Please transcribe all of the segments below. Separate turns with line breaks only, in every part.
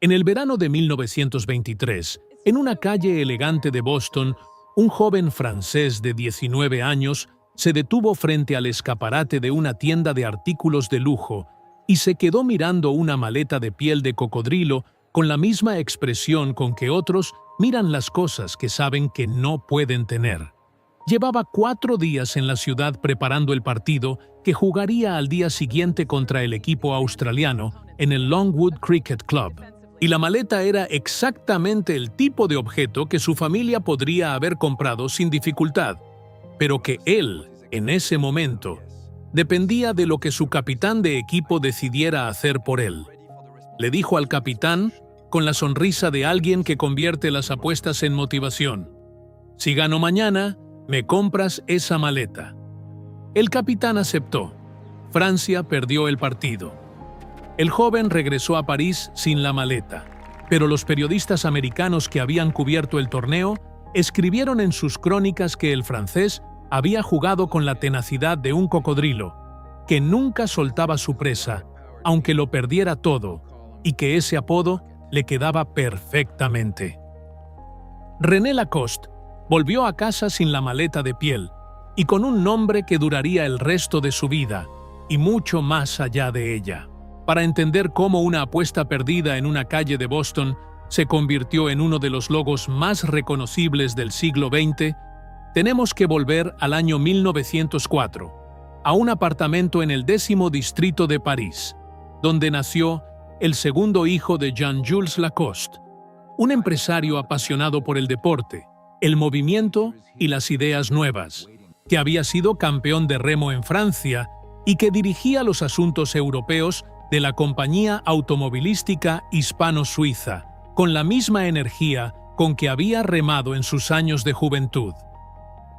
En el verano de 1923, en una calle elegante de Boston, un joven francés de 19 años se detuvo frente al escaparate de una tienda de artículos de lujo y se quedó mirando una maleta de piel de cocodrilo con la misma expresión con que otros miran las cosas que saben que no pueden tener. Llevaba 4 días en la ciudad preparando el partido que jugaría al día siguiente contra el equipo australiano en el Longwood Cricket Club. Y la maleta era exactamente el tipo de objeto que su familia podría haber comprado sin dificultad, pero que él, en ese momento, dependía de lo que su capitán de equipo decidiera hacer por él. Le dijo al capitán, con la sonrisa de alguien que convierte las apuestas en motivación: «Si gano mañana, me compras esa maleta». El capitán aceptó. Francia perdió el partido. El joven regresó a París sin la maleta, pero los periodistas americanos que habían cubierto el torneo escribieron en sus crónicas que el francés había jugado con la tenacidad de un cocodrilo, que nunca soltaba su presa, aunque lo perdiera todo, y que ese apodo le quedaba perfectamente. René Lacoste volvió a casa sin la maleta de piel y con un nombre que duraría el resto de su vida y mucho más allá de ella. Para entender cómo una apuesta perdida en una calle de Boston se convirtió en uno de los logos más reconocibles del siglo XX, tenemos que volver al año 1904, a un apartamento en el 10º distrito de París, donde nació el segundo hijo de Jean-Jules Lacoste, un empresario apasionado por el deporte, el movimiento y las ideas nuevas, que había sido campeón de remo en Francia y que dirigía los asuntos europeos de la compañía automovilística hispano-suiza, con la misma energía con que había remado en sus años de juventud.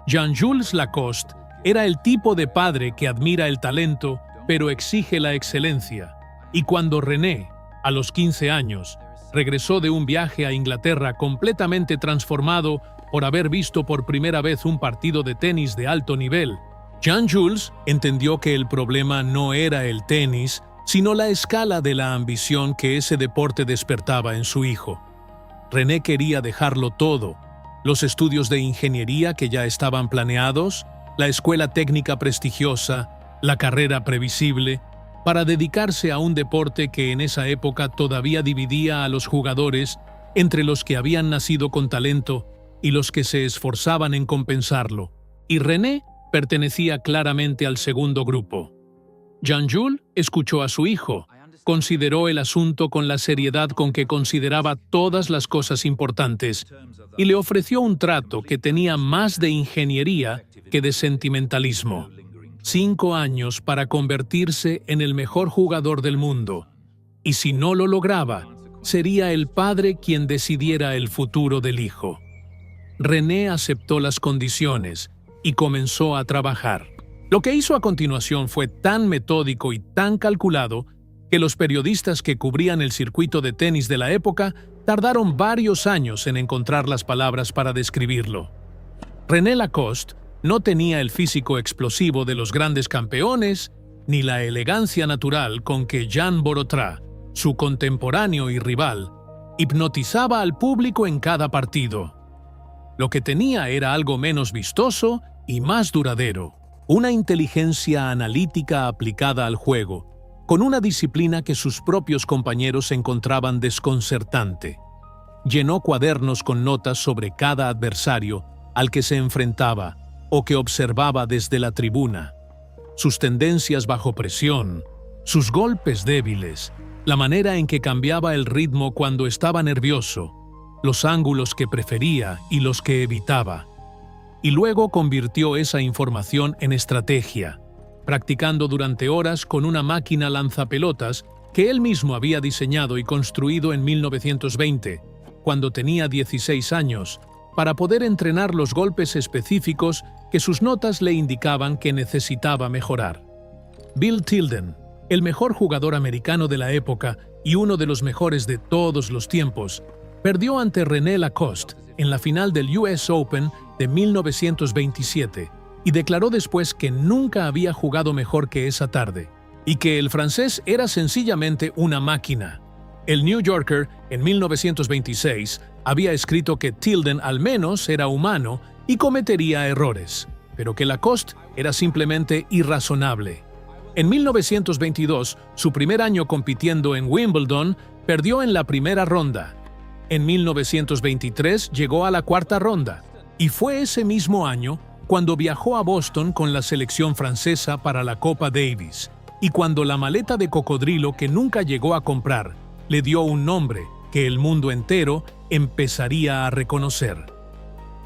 Jean-Jules Lacoste era el tipo de padre que admira el talento, pero exige la excelencia, y cuando René, a los 15 años, regresó de un viaje a Inglaterra completamente transformado por haber visto por primera vez un partido de tenis de alto nivel, Jean-Jules entendió que el problema no era el tenis, sino la escala de la ambición que ese deporte despertaba en su hijo. René quería dejarlo todo: los estudios de ingeniería que ya estaban planeados, la escuela técnica prestigiosa, la carrera previsible, para dedicarse a un deporte que en esa época todavía dividía a los jugadores entre los que habían nacido con talento y los que se esforzaban en compensarlo. Y René pertenecía claramente al segundo grupo. Jean-Jules escuchó a su hijo, consideró el asunto con la seriedad con que consideraba todas las cosas importantes y le ofreció un trato que tenía más de ingeniería que de sentimentalismo: 5 años para convertirse en el mejor jugador del mundo, y si no lo lograba, sería el padre quien decidiera el futuro del hijo. René aceptó las condiciones y comenzó a trabajar. Lo que hizo a continuación fue tan metódico y tan calculado que los periodistas que cubrían el circuito de tenis de la época tardaron varios años en encontrar las palabras para describirlo. René Lacoste no tenía el físico explosivo de los grandes campeones, ni la elegancia natural con que Jean Borotra, su contemporáneo y rival, hipnotizaba al público en cada partido. Lo que tenía era algo menos vistoso y más duradero: una inteligencia analítica aplicada al juego, con una disciplina que sus propios compañeros encontraban desconcertante. Llenó cuadernos con notas sobre cada adversario al que se enfrentaba o que observaba desde la tribuna. Sus tendencias bajo presión, sus golpes débiles, la manera en que cambiaba el ritmo cuando estaba nervioso, los ángulos que prefería y los que evitaba. Y luego convirtió esa información en estrategia, practicando durante horas con una máquina lanzapelotas que él mismo había diseñado y construido en 1920, cuando tenía 16 años, para poder entrenar los golpes específicos que sus notas le indicaban que necesitaba mejorar. Bill Tilden, el mejor jugador americano de la época y uno de los mejores de todos los tiempos, perdió ante René Lacoste en la final del US Open de 1927 y declaró después que nunca había jugado mejor que esa tarde y que el francés era sencillamente una máquina. El New Yorker, en 1926, había escrito que Tilden al menos era humano y cometería errores, pero que Lacoste era simplemente irrazonable. En 1922, su primer año compitiendo en Wimbledon, perdió en la primera ronda. En 1923 llegó a la cuarta ronda, y fue ese mismo año cuando viajó a Boston con la selección francesa para la Copa Davis, y cuando la maleta de cocodrilo que nunca llegó a comprar le dio un nombre que el mundo entero empezaría a reconocer.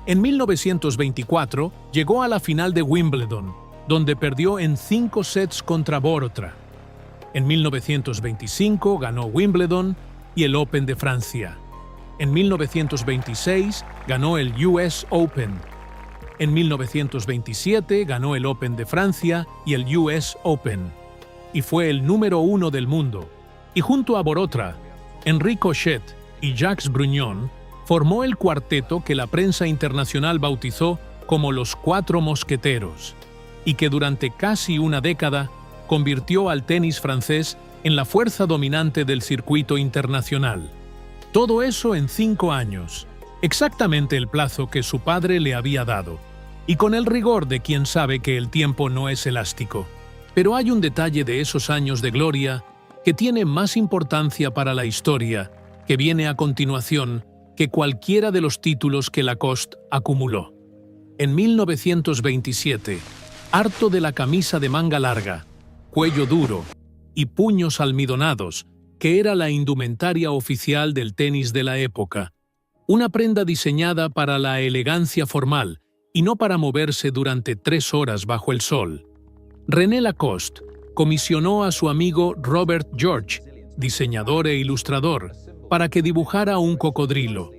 En 1924 llegó a la final de Wimbledon, donde perdió en 5 sets contra Borotra. En 1925 ganó Wimbledon y el Open de Francia. En 1926 ganó el US Open. En 1927 ganó el Open de Francia y el US Open. Y fue el número 1 del mundo. Y junto a Borotra, Henri Cochet y Jacques Brugnon, formó el cuarteto que la prensa internacional bautizó como los Cuatro Mosqueteros, y que durante casi una década convirtió al tenis francés en la fuerza dominante del circuito internacional. Todo eso en 5 años, exactamente el plazo que su padre le había dado, y con el rigor de quien sabe que el tiempo no es elástico. Pero hay un detalle de esos años de gloria que tiene más importancia para la historia, que viene a continuación, que cualquiera de los títulos que Lacoste acumuló. En 1927, harto de la camisa de manga larga, cuello duro y puños almidonados, que era la indumentaria oficial del tenis de la época, una prenda diseñada para la elegancia formal y no para moverse durante 3 horas bajo el sol, René Lacoste comisionó a su amigo Robert George, diseñador e ilustrador, para que dibujara un cocodrilo.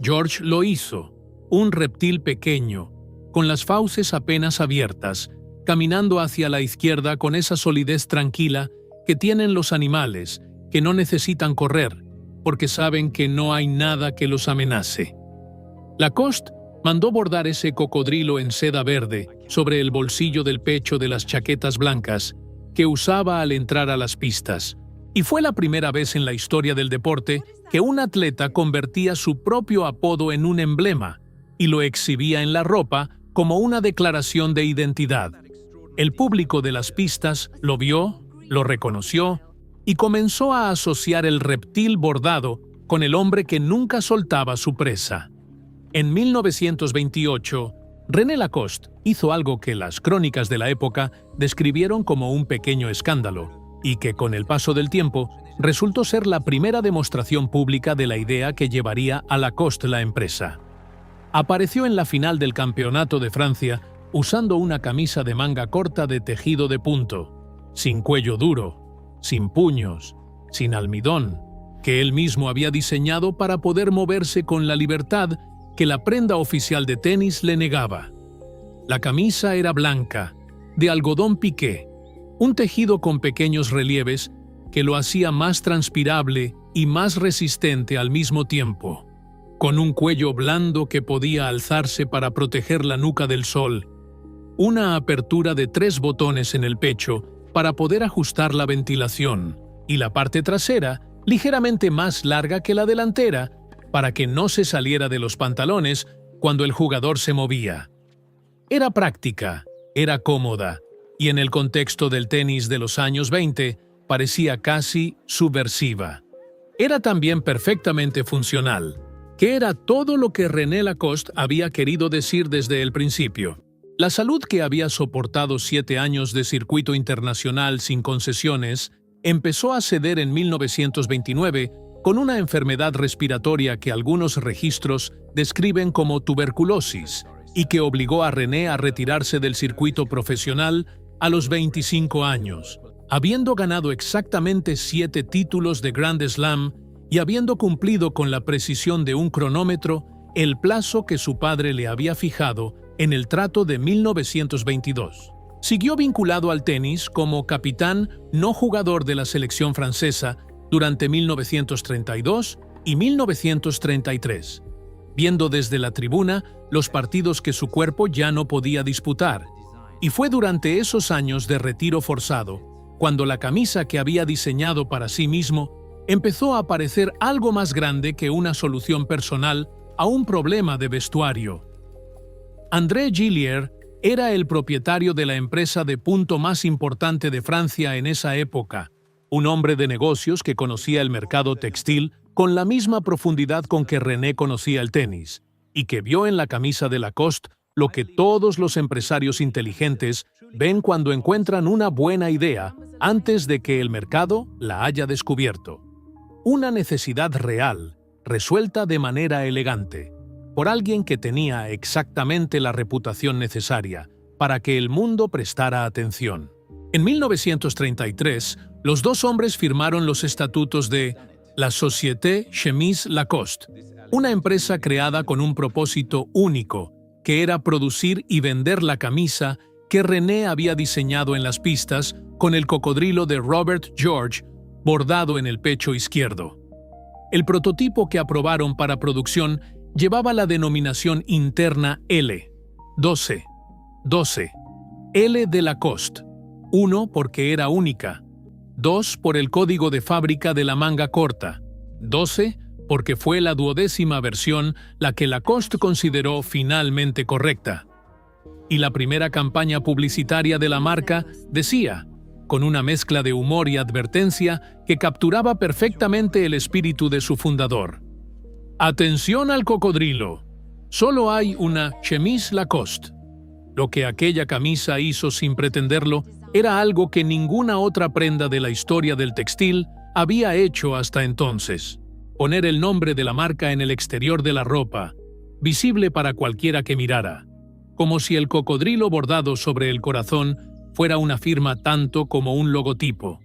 George lo hizo, un reptil pequeño, con las fauces apenas abiertas, caminando hacia la izquierda con esa solidez tranquila que tienen los animales, que no necesitan correr, porque saben que no hay nada que los amenace. Lacoste mandó bordar ese cocodrilo en seda verde sobre el bolsillo del pecho de las chaquetas blancas que usaba al entrar a las pistas, y fue la primera vez en la historia del deporte que un atleta convertía su propio apodo en un emblema y lo exhibía en la ropa como una declaración de identidad. El público de las pistas lo vio, lo reconoció y comenzó a asociar el reptil bordado con el hombre que nunca soltaba su presa. En 1928, René Lacoste hizo algo que las crónicas de la época describieron como un pequeño escándalo y que, con el paso del tiempo, resultó ser la primera demostración pública de la idea que llevaría a Lacoste la empresa. Apareció en la final del Campeonato de Francia usando una camisa de manga corta de tejido de punto, sin cuello duro, sin puños, sin almidón, que él mismo había diseñado para poder moverse con la libertad que la prenda oficial de tenis le negaba. La camisa era blanca, de algodón piqué, un tejido con pequeños relieves que lo hacía más transpirable y más resistente al mismo tiempo, con un cuello blando que podía alzarse para proteger la nuca del sol, una apertura de 3 botones en el pecho para poder ajustar la ventilación, y la parte trasera ligeramente más larga que la delantera para que no se saliera de los pantalones cuando el jugador se movía. Era práctica, era cómoda, y en el contexto del tenis de los años 20 parecía casi subversiva. Era también perfectamente funcional, que era todo lo que René Lacoste había querido decir desde el principio. La salud que había soportado 7 años de circuito internacional sin concesiones empezó a ceder en 1929 con una enfermedad respiratoria que algunos registros describen como tuberculosis y que obligó a René a retirarse del circuito profesional a los 25 años, habiendo ganado exactamente 7 títulos de Grand Slam y habiendo cumplido con la precisión de un cronómetro el plazo que su padre le había fijado en el trato de 1922. Siguió vinculado al tenis como capitán no jugador de la selección francesa durante 1932 y 1933, viendo desde la tribuna los partidos que su cuerpo ya no podía disputar, y fue durante esos años de retiro forzado cuando la camisa que había diseñado para sí mismo empezó a parecer algo más grande que una solución personal a un problema de vestuario. André Gillier era el propietario de la empresa de punto más importante de Francia en esa época, un hombre de negocios que conocía el mercado textil con la misma profundidad con que René conocía el tenis, y que vio en la camisa de Lacoste lo que todos los empresarios inteligentes ven cuando encuentran una buena idea antes de que el mercado la haya descubierto. Una necesidad real, resuelta de manera elegante, por alguien que tenía exactamente la reputación necesaria para que el mundo prestara atención. En 1933, los dos hombres firmaron los estatutos de la Société Chemise Lacoste, una empresa creada con un propósito único, que era producir y vender la camisa que René había diseñado en las pistas con el cocodrilo de Robert George bordado en el pecho izquierdo. El prototipo que aprobaron para producción llevaba la denominación interna L, 12, L de Lacoste, 1 porque era única, 2 por el código de fábrica de la manga corta, 12 porque fue la 12ª versión la que Lacoste consideró finalmente correcta. Y la primera campaña publicitaria de la marca decía, con una mezcla de humor y advertencia que capturaba perfectamente el espíritu de su fundador: «Atención al cocodrilo, solo hay una chemise Lacoste». Lo que aquella camisa hizo sin pretenderlo era algo que ninguna otra prenda de la historia del textil había hecho hasta entonces: poner el nombre de la marca en el exterior de la ropa, visible para cualquiera que mirara, como si el cocodrilo bordado sobre el corazón fuera una firma tanto como un logotipo.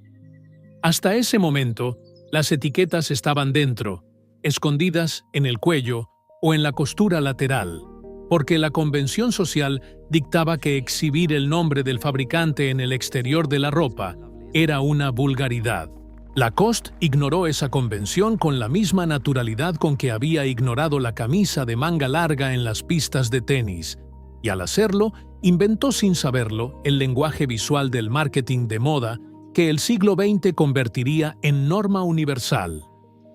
Hasta ese momento, las etiquetas estaban dentro, escondidas en el cuello o en la costura lateral, porque la convención social dictaba que exhibir el nombre del fabricante en el exterior de la ropa era una vulgaridad. Lacoste ignoró esa convención con la misma naturalidad con que había ignorado la camisa de manga larga en las pistas de tenis, y al hacerlo, inventó sin saberlo el lenguaje visual del marketing de moda que el siglo XX convertiría en norma universal.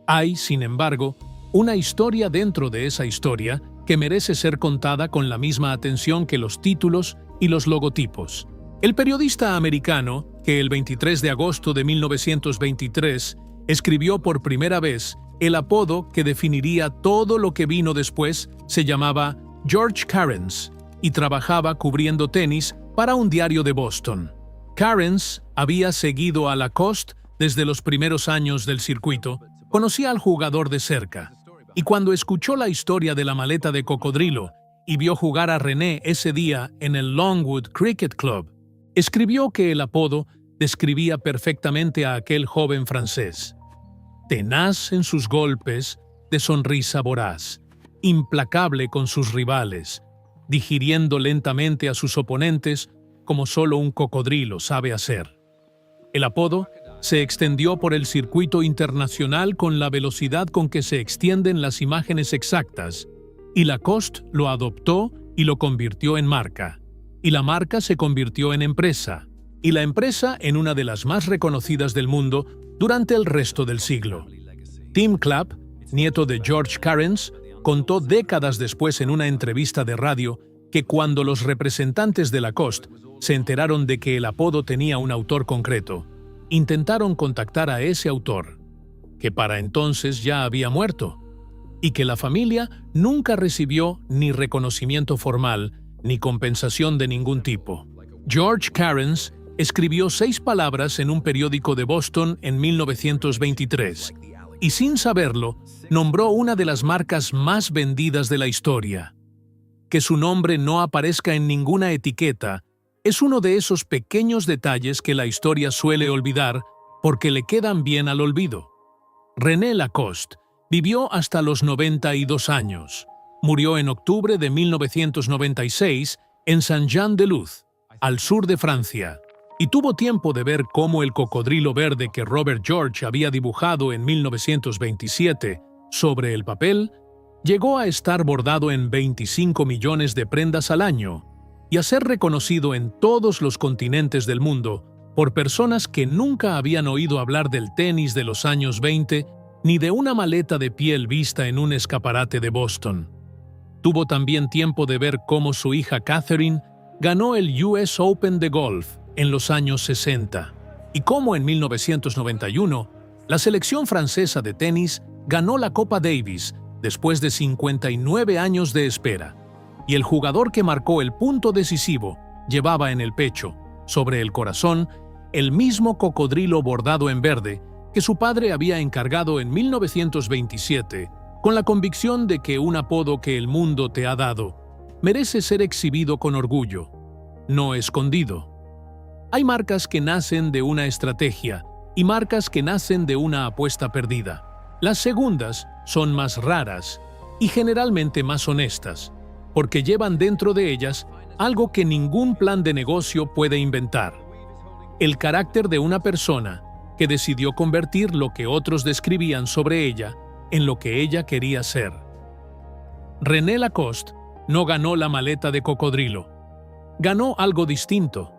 Hay, sin embargo, una historia dentro de esa historia que merece ser contada con la misma atención que los títulos y los logotipos. El periodista americano, que el 23 de agosto de 1923 escribió por primera vez el apodo que definiría todo lo que vino después, se llamaba George Carens y trabajaba cubriendo tenis para un diario de Boston. Carens había seguido a Lacoste desde los primeros años del circuito, conocía al jugador de cerca, y cuando escuchó la historia de la maleta de cocodrilo y vio jugar a René ese día en el Longwood Cricket Club, escribió que el apodo describía perfectamente a aquel joven francés: tenaz en sus golpes, de sonrisa voraz, implacable con sus rivales, digiriendo lentamente a sus oponentes como solo un cocodrilo sabe hacer. El apodo se extendió por el circuito internacional con la velocidad con que se extienden las imágenes exactas, y Lacoste lo adoptó y lo convirtió en marca, y la marca se convirtió en empresa, y la empresa en una de las más reconocidas del mundo durante el resto del siglo. Tim Clapp, nieto de George Carens, contó décadas después en una entrevista de radio que cuando los representantes de Lacoste se enteraron de que el apodo tenía un autor concreto, intentaron contactar a ese autor, que para entonces ya había muerto, y que la familia nunca recibió ni reconocimiento formal ni compensación de ningún tipo. George Carens escribió 6 palabras en un periódico de Boston en 1923, y sin saberlo, nombró una de las marcas más vendidas de la historia. Que su nombre no aparezca en ninguna etiqueta es uno de esos pequeños detalles que la historia suele olvidar porque le quedan bien al olvido. René Lacoste vivió hasta los 92 años. Murió en octubre de 1996 en Saint-Jean-de-Luz, al sur de Francia, y tuvo tiempo de ver cómo el cocodrilo verde que Robert George había dibujado en 1927 sobre el papel llegó a estar bordado en 25 millones de prendas al año y a ser reconocido en todos los continentes del mundo por personas que nunca habían oído hablar del tenis de los años 20 ni de una maleta de piel vista en un escaparate de Boston. Tuvo también tiempo de ver cómo su hija Catherine ganó el US Open de golf en los años 60 y cómo en 1991 la selección francesa de tenis ganó la Copa Davis después de 59 años de espera, y el jugador que marcó el punto decisivo llevaba en el pecho, sobre el corazón, el mismo cocodrilo bordado en verde que su padre había encargado en 1927, con la convicción de que un apodo que el mundo te ha dado merece ser exhibido con orgullo, no escondido. Hay marcas que nacen de una estrategia y marcas que nacen de una apuesta perdida. Las segundas son más raras y generalmente más honestas, porque llevan dentro de ellas algo que ningún plan de negocio puede inventar: el carácter de una persona que decidió convertir lo que otros describían sobre ella en lo que ella quería ser. René Lacoste no ganó la maleta de cocodrilo. Ganó algo distinto: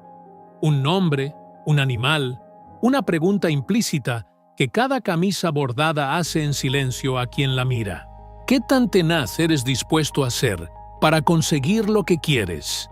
un nombre, un animal, una pregunta implícita que cada camisa bordada hace en silencio a quien la mira. ¿Qué tan tenaz eres dispuesto a ser para conseguir lo que quieres?